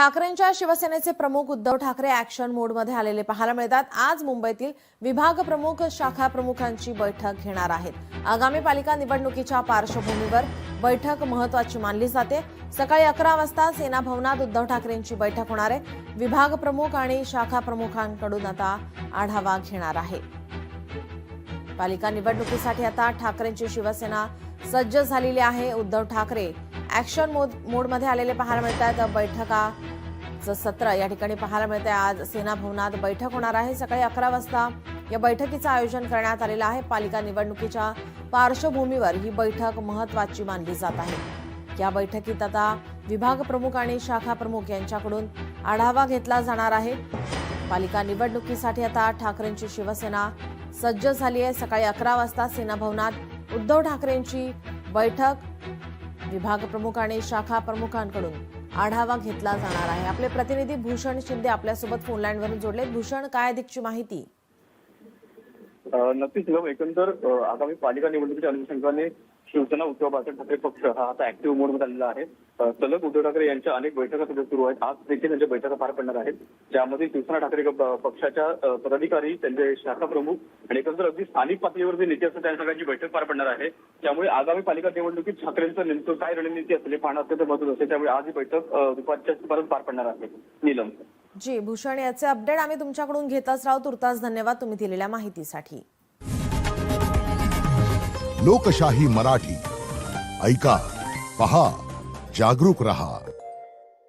ठाकरेंच्या शिवसेनेचे प्रमुख उद्धव ठाकरे ऍक्शन मोडमध्ये आलेले पाहायला मिळतात। आज मुंबईतील विभाग प्रमुख, शाखा प्रमुखांची बैठक घेणार आहेत। आगामी पालिका निवडणुकीच्या पार्श्वभूमीवर बैठक महत्त्वाची मानली जाते। सकाळी 11 वाजता सेना भवनात उद्धव ठाकरेंची बैठक होणार आहे। विभाग प्रमुख आणि शाखा प्रमुखांकडून आता आढावा घेणार आहे। पालिका निवडणुकीसाठी आता ठाकरेंची शिवसेना सज्ज झालेली आहे। उद्धव ठाकरे ऍक्शन मोडमध्ये आलेले पाहायला मिळतात। बैठकाचं सत्र या ठिकाणी पाहायला मिळते। आज सेना भवनात बैठक होणार आहे। सकाळी 11 वाजता या बैठकीचं आयोजन करण्यात आलेलं आहे। पालिका निवडणुकीच्या पार्श्वभूमीवर ही बैठक महत्त्वाची मानली जात आहे। या बैठकीत आता विभाग प्रमुख आणि शाखा प्रमुख यांच्याकडून आढावा घेतला जाणार आहे। पालिका निवडणुकीसाठी आता ठाकरेंची शिवसेना सज्ज झाली आहे। सकाळी 11 वाजता सेना भवनात उद्धव ठाकरेंची बैठक, विभाग प्रमुख आणि शाखा प्रमुखांकडून आढावा घेतला जाणार आहे। आपले प्रतिनिधी भूषण शिंदे आपल्यासोबत फोन लाईनवरून जोडलेत। भूषण, काय अधिकची माहिती? नक्कीच एकंदर आगामी पालिका निवडणुकीच्या अनुषंगाने शिवसेना उद्धव बाळासाहेब ठाकरे पक्ष हा आता ऍक्टिव्ह मोडमध्ये आलेला आहे। सलग उद्धव ठाकरे यांच्या अनेक बैठका सध्या सुरू आहेत। आज देखील त्यांच्या बैठका पार पडणार आहेत, ज्यामध्ये शिवसेना ठाकरे पक्षाच्या पदाधिकारी, त्यांचे शाखा प्रमुख आणि एकंदर अगदी स्थानिक पातळीवर जे नेते असतात त्या सगळ्यांची बैठक पार पडणार आहे। त्यामुळे आगामी पालिका निवडणुकीत ठाकरेंचं नेमकं काय रणनीती असेल हे पाहणं अत्यंत महत्त्वाचं असेल। त्यामुळे आज ही बैठक दुपारच्या सुमारास पार पडणार आहे। नीलम जी, भूषण, याचे अपडेट आम्ही तुमच्याकडून घेतच राहू। तुर्तास धन्यवाद तुम्ही दिलेल्या माहितीसाठी। लोकशाही मराठी ऐका, पहा, जागरूक रहा।